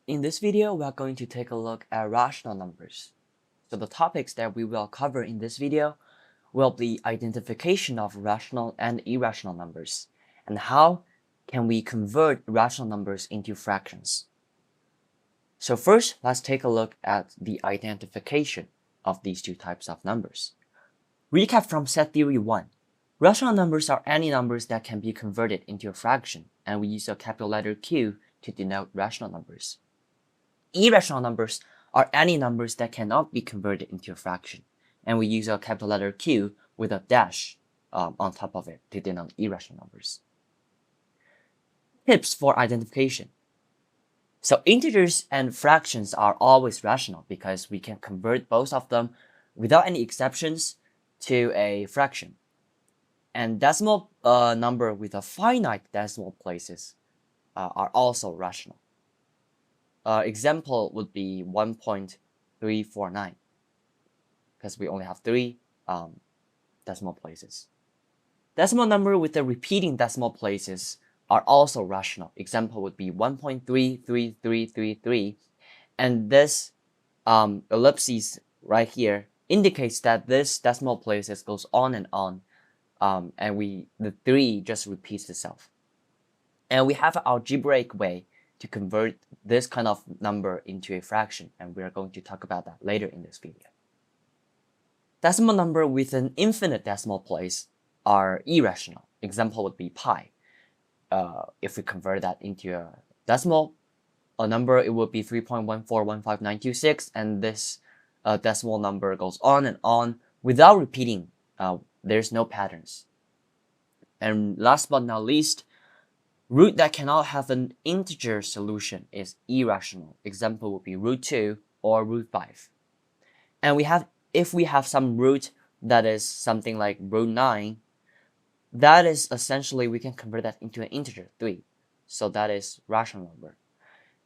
In this video, we are going to take a look at rational numbers. So the topics that we will cover in this video will be identification of rational and irrational numbers, and how can we convert rational numbers into fractions. So first, let's take a look at the identification of these two types of numbers. Recap from set theory 1. Rational numbers are any numbers that can be converted into a fraction, and we use a capital letter Q to denote rational numbers. Irrational numbers are any numbers that cannot be converted into a fraction, and we use a capital letter Q with a dash on top of it to denote irrational numbers. Tips for identification. So integers and fractions are always rational because we can convert both of them without any exceptions to a fraction. And decimal number with a finite decimal places are also rational. Example would be 1.349 because we only have 3 decimal places. Decimal number with the repeating decimal places are also rational. Example would be 1.33333, and this ellipses right here indicates that this decimal places goes on, and the 3 just repeats itself. And we have an algebraic way to convert this kind of number into a fraction, and we are going to talk about that later in this video. Decimal number with an infinite decimal place are irrational. Example would be pi. If we convert that into a decimal number, it would be 3.1415926, and this decimal number goes on and on without repeating. There's no patterns. And last but not least, root that cannot have an integer solution is irrational. Example would be root 2 or root 5. And if we have some root that is something like root 9, that is essentially we can convert that into an integer, 3. So that is rational number.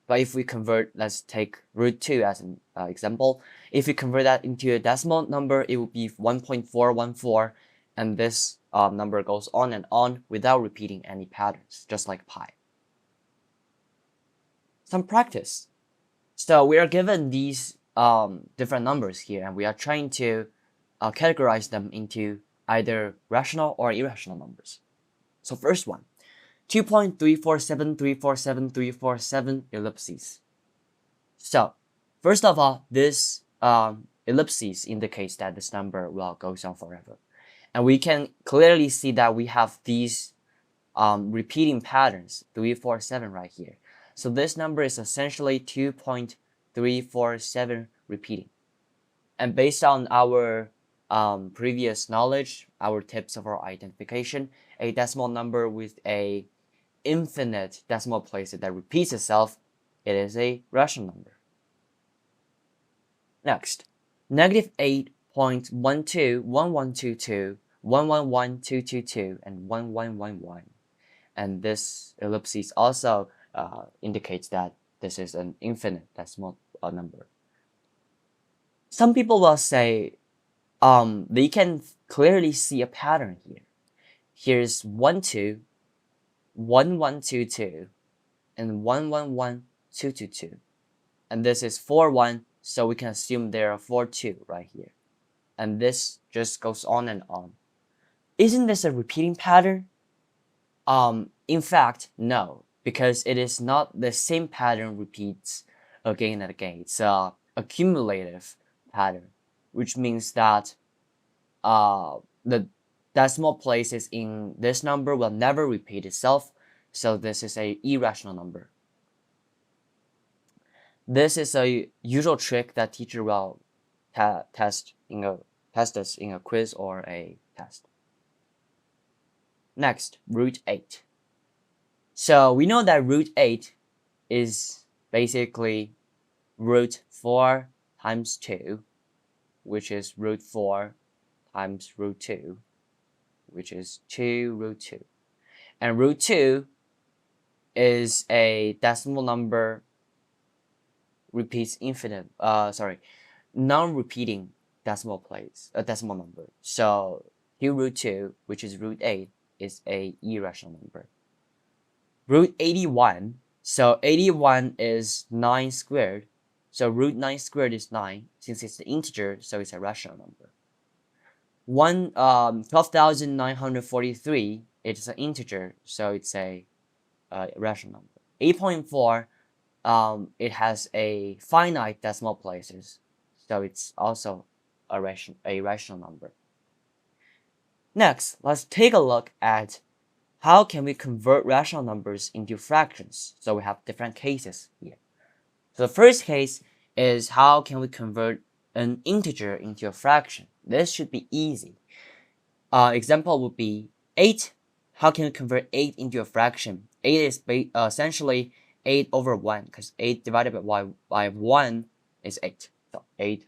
But if we convert, let's take root 2 as an example. If we convert that into a decimal number, it would be 1.414, and this number goes on and on without repeating any patterns, just like pi. Some practice. So we are given these different numbers here, and we are trying to categorize them into either rational or irrational numbers. So first one, 2.347347 ellipses. So first of all, this ellipses indicates that this number will go on forever. And we can clearly see that we have these repeating patterns, 3, 4, 7 right here. So this number is essentially 2.347 repeating. And based on our previous knowledge, our tips of our identification, a decimal number with a infinite decimal place that repeats itself, it is a rational number. Next, -8.121122, 111222, and 1111. And this ellipsis also indicates that this is an infinite decimal number. Some people will say they can clearly see a pattern here. Here's 12, 1122, and 111222. And this is 41, so we can assume there are 42 right here. And this just goes on and on. Isn't this a repeating pattern? In fact, no, because it is not the same pattern repeats again and again. It's a accumulative pattern, which means that the decimal places in this number will never repeat itself, so this is an irrational number. This is a usual trick that teacher will test us in a quiz or a test. Next, root 8. So we know that root 8 is basically root 4 times 2, which is root 4 times root 2, which is 2 root 2. And root 2 is a decimal number repeats non-repeating decimal number. So 2 root 2, which is root 8, is a irrational number. Root 81 So 81 is 9 squared. So root 9 squared is 9. Since it's an integer, so it's a rational number. 12,943, it's an integer, so it's a rational number. 8.4, it has a finite decimal places, so it's also a rational number. Next, let's take a look at how can we convert rational numbers into fractions. So we have different cases here. So the first case is how can we convert an integer into a fraction. This should be easy. Example would be 8. How can we convert 8 into a fraction? 8 is essentially 8 over 1, because 8 divided by 1 is 8. So 8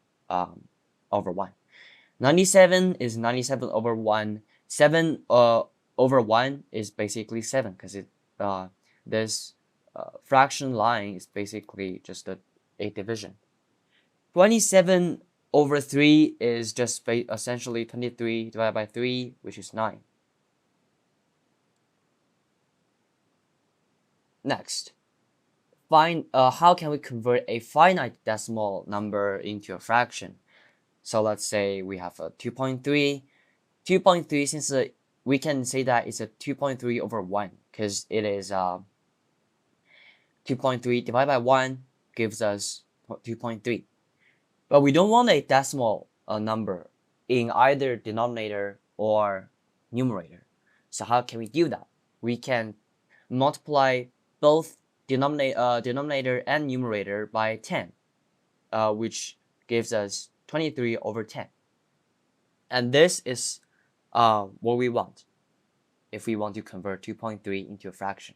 over 1. 97 is 97 over 1. 7 over 1 is basically 7, because this fraction line is basically just a division. 27 over 3 is just essentially 23 divided by 3, which is 9. Next, find how can we convert a finite decimal number into a fraction. So let's say we have a 2.3. 2.3, since we can say that it's a 2.3 over 1, because it is 2.3 divided by 1 gives us 2.3. But we don't want a decimal number in either denominator or numerator. So how can we do that? We can multiply both denominator and numerator by 10, which gives us 23 over 10. And this is what we want if we want to convert 2.3 into a fraction.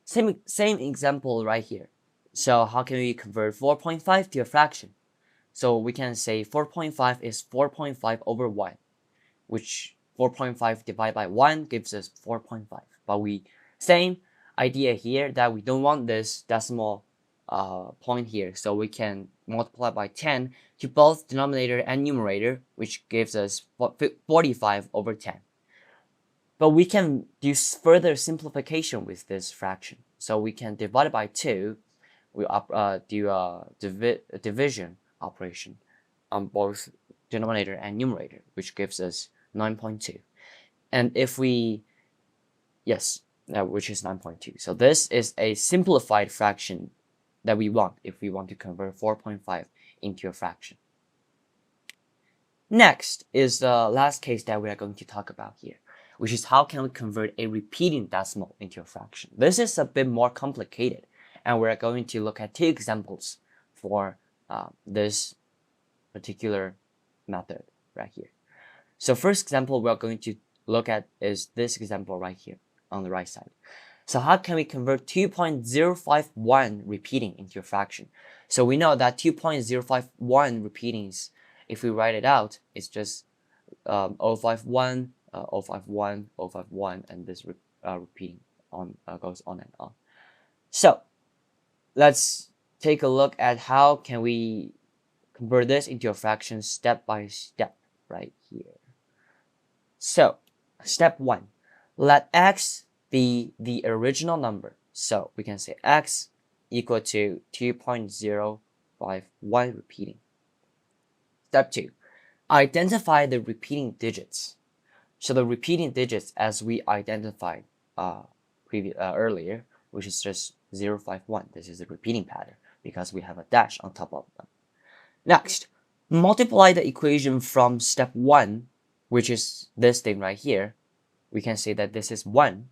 Same example right here. So how can we convert 4.5 to a fraction? So we can say 4.5 is 4.5 over 1, which 4.5 divided by 1 gives us 4.5. But same idea here, that we don't want this decimal point here. So we can multiply by 10 to both denominator and numerator, which gives us 45 over 10. But we can do further simplification with this fraction. So we can divide it by 2. We do a division operation on both denominator and numerator, which gives us 9.2. And if we, which is 9.2. So this is a simplified fraction that we want if we want to convert 4.5 into a fraction. Next is the last case that we are going to talk about here, which is how can we convert a repeating decimal into a fraction. This is a bit more complicated, and we're going to look at 2 examples for this particular method right here. So first example we're going to look at is this example right here on the right side. So how can we convert 2.051 repeating into a fraction? So we know that 2.051 repeating is, if we write it out, it's just 051, 051, 051, and this repeating on goes on and on. So let's take a look at how can we convert this into a fraction step by step right here. So step 1, let x be the original number. So we can say x equal to 2.051 repeating. Step 2, identify the repeating digits. So the repeating digits, as we identified earlier, which is just 051. This is a repeating pattern because we have a dash on top of them. Next, multiply the equation from step 1, which is this thing right here. We can say that this is 1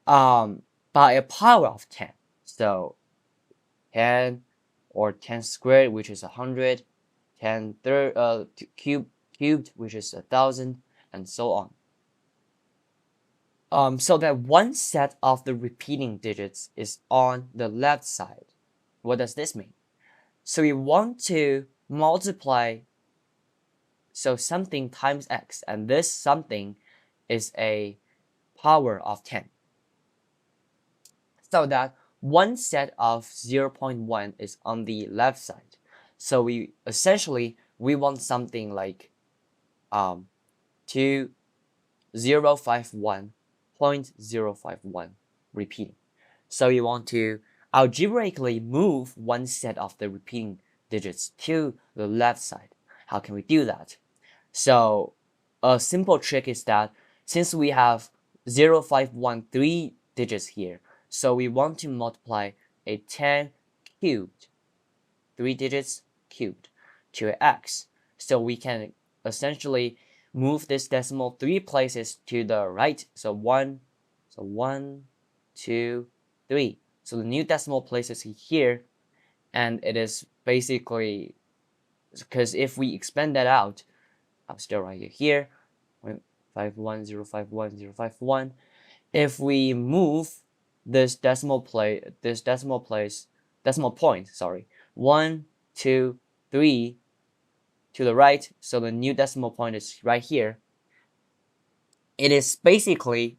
by a power of 10. So 10 or 10 squared, which is 100, 10 cubed, which is 1,000, and so on. So that one set of the repeating digits is on the left side. What does this mean? So we want to multiply something times x, and this something is a power of 10. So that one set of 0.1 is on the left side. So we want something like 2051.051, repeating. So you want to algebraically move one set of the repeating digits to the left side. How can we do that? So a simple trick is that since we have 0, 5, 1, 3 digits here, so we want to multiply a 10 cubed, 3 digits cubed, to an x. So we can essentially move this decimal 3 places to the right. So 1, 2, 3. So the new decimal place is here, and it is basically, because if we expand that out, I'm still right here, 51051. If we move this decimal point, 1, 2, 3 to the right, so the new decimal point is right here. It is basically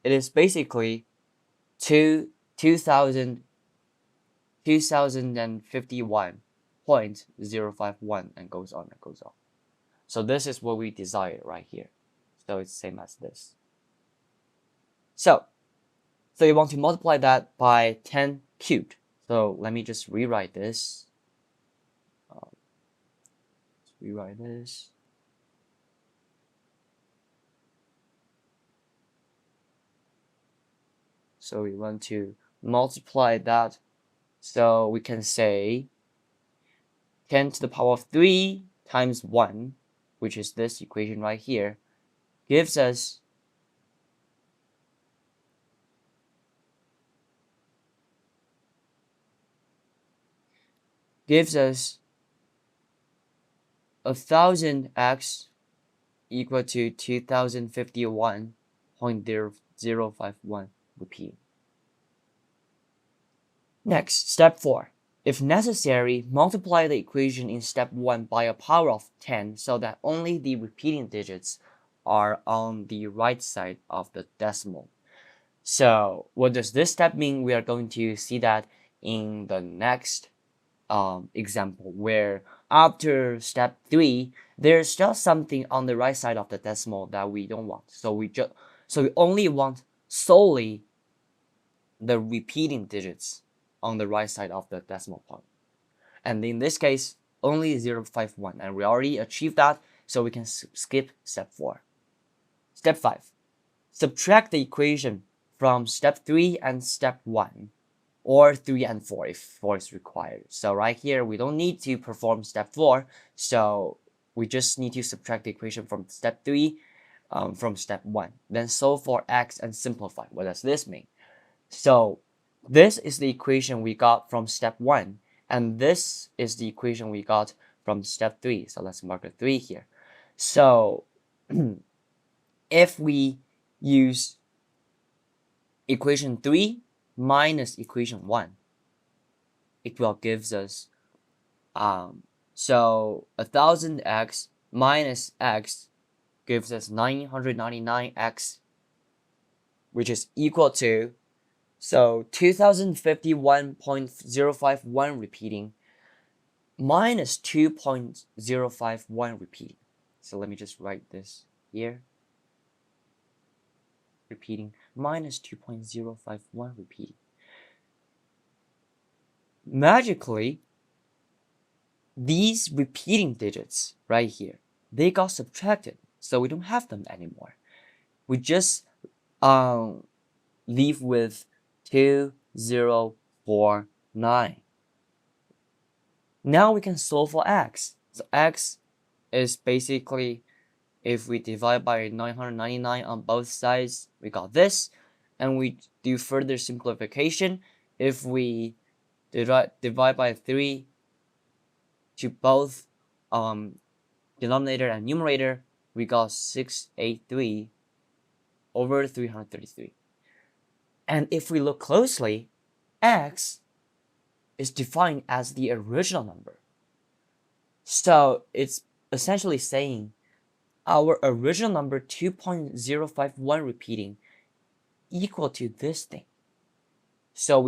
2051.051 and goes on. So this is what we desire right here. So it's same as this. So you want to multiply that by 10 cubed. So let me just rewrite this. So we want to multiply that. So we can say 10 to the power of 3 times 1, which is this equation right here, gives us 1000x equal to 2051.051 repeat. Next, step 4. If necessary, multiply the equation in step 1 by a power of 10 so that only the repeating digits are on the right side of the decimal. So what does this step mean? We are going to see that in the next example, where after step 3, there's just something on the right side of the decimal that we don't want. So we only want solely the repeating digits on the right side of the decimal point. And in this case, only 0.51. And we already achieved that, so we can skip step 4. Step 5. Subtract the equation from step 3 and step 1, or 3 and 4 if 4 is required. So right here, we don't need to perform step 4, so we just need to subtract the equation from step 3 from step 1. Then solve for x and simplify. What does this mean? So this is the equation we got from step 1, and this is the equation we got from step 3. So let's mark a 3 here. So if we use equation 3 minus equation 1, it will gives us so 1000x minus x gives us 999x, which is equal to 2051.051 repeating minus 2.051 repeating. So let me just write this here. Repeating minus 2.051 repeating. Magically, these repeating digits right here, they got subtracted, so we don't have them anymore. We just leave with 2049. Now we can solve for x. So x is basically, if we divide by 999 on both sides, we got this. And we do further simplification. If we divide by 3 to both denominator and numerator, we got 683 over 333. And if we look closely, x is defined as the original number. So it's essentially saying our original number 2.051 repeating equal to this thing. So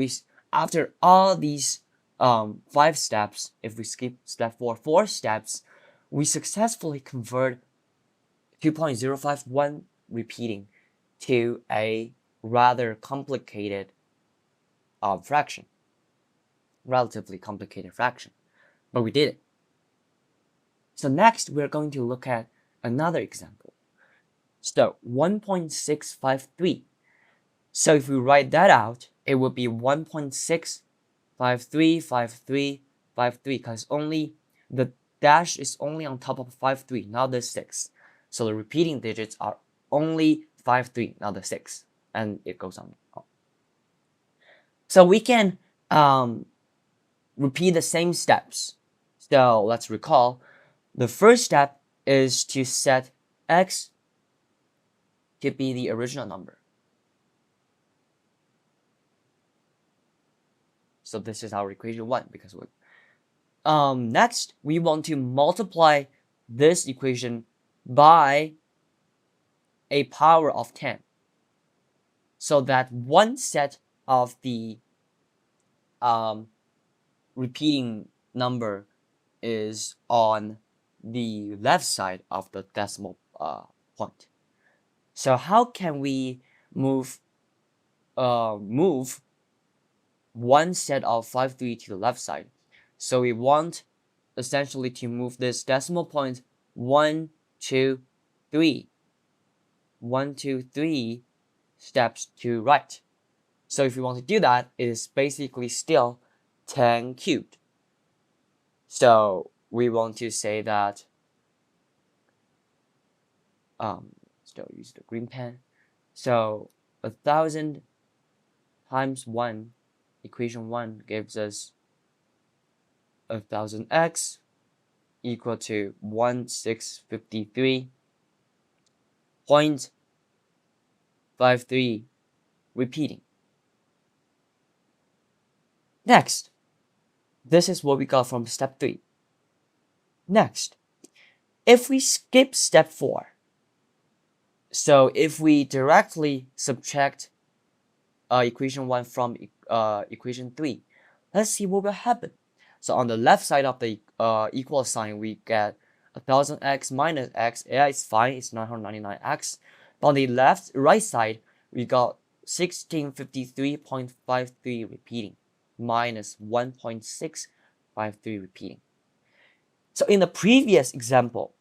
after all these 5 steps, if we skip step 4 steps, we successfully convert 2.051 repeating to a rather complicated fraction, relatively complicated fraction, but we did it. So next, we're going to look at another example. So 1.653. So if we write that out, it would be 1.6535353 because only the dash is only on top of 53, not the 6. So the repeating digits are only 53, not the 6, and it goes on. So we can repeat the same steps. So let's recall. The first step is to set x to be the original number. So this is our equation 1 because we next we want to multiply this equation by a power of 10 so that one set of the repeating number is on the left side of the decimal point. So how can we move one set of 53 to the left side? So we want essentially to move this decimal point 1, 2, 3. 1, 2, 3 steps to right. So if we want to do that, it is basically still 10 cubed. So we want to say that still use the green pen. So 1,000 times 1, equation 1 gives us 1,000x equal to 1653.53 repeating. Next, this is what we got from step 3. Next, if we skip step 4, so if we directly subtract equation 1 from equation 3, let's see what will happen. So on the left side of the equal sign, we get 1,000x minus x. Yeah, it's fine, it's 999x. But on the right side, we got 1653.53 repeating minus 1.653 repeating. So in the previous example,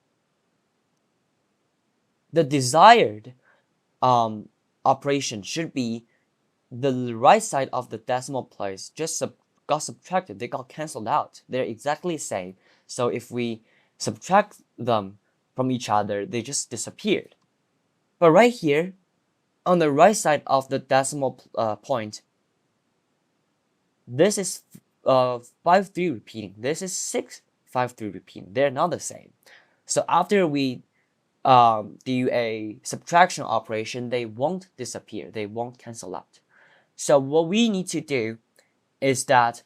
the desired operation should be the right side of the decimal place just got subtracted. They got cancelled out. They're exactly the same. So if we subtract them from each other, they just disappeared. But right here, on the right side of the decimal point, this is 53 repeating. This is 653 repeating. They're not the same. So after we do a subtraction operation, they won't disappear. They won't cancel out. So what we need to do is that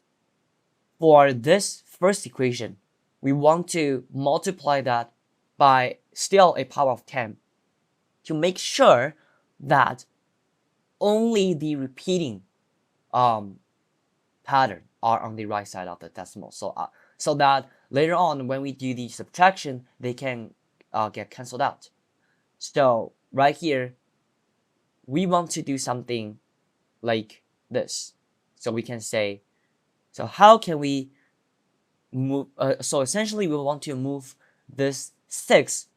for this first equation, we want to multiply that by still a power of 10 to make sure that only the repeating pattern are on the right side of the decimal. So that later on when we do the subtraction, they can get cancelled out. So right here, we want to do something like this. So we can say, so how can we move? So essentially, we want to move this 6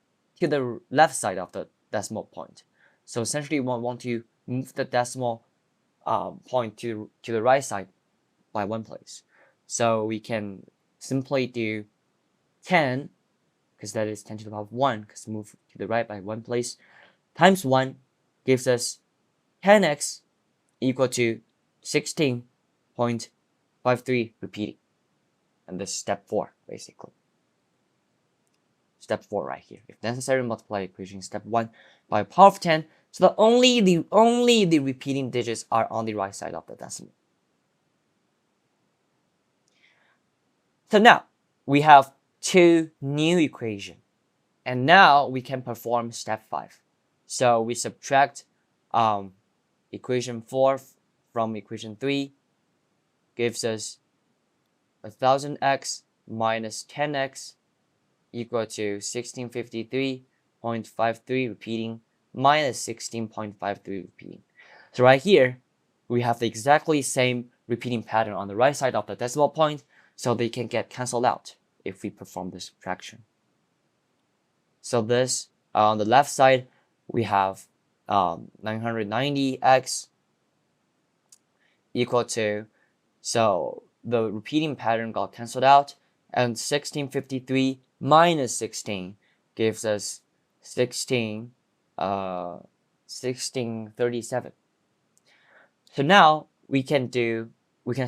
to the left side of the decimal point. So essentially, we want to move the decimal point to the right side by one place. So we can simply do 10, because that is 10 to the power of 1, because move to the right by one place, times 1 gives us 10x equal to 16.53 repeating. And this is step 4, basically. Step 4 right here. If necessary, multiply equation step 1 by power of 10, so that only the repeating digits are on the right side of the decimal. So now we have 2 new equations, and now we can perform step 5. So we subtract equation 4 from equation 3, gives us 1,000x minus 10x equal to 1653.53 repeating minus 16.53 repeating. So right here, we have the exactly same repeating pattern on the right side of the decimal point, so they can get cancelled out if we perform this subtraction. So this, on the left side, we have 990x equal to, so the repeating pattern got cancelled out, and 1653 minus 16 gives us 1637. So now we can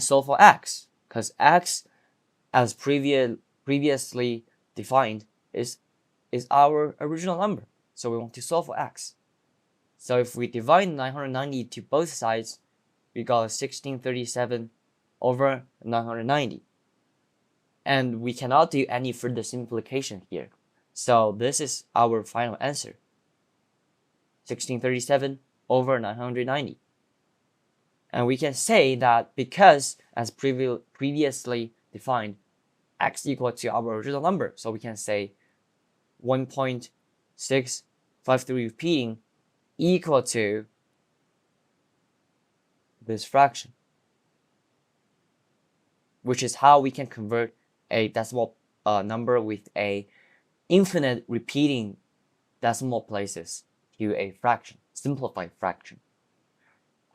solve for x, because x, as previously defined, is our original number. So we want to solve for x. So if we divide 990 to both sides, we got 1637 over 990. And we cannot do any further simplification here. So this is our final answer. 1637 over 990. And we can say that because, as previously defined, x equal to our original number, so we can say 1.653 repeating equal to this fraction, which is how we can convert a decimal number with a infinite repeating decimal places to a fraction, simplified fraction.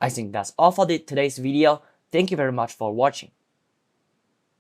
I think that's all for today's video. Thank you very much for watching.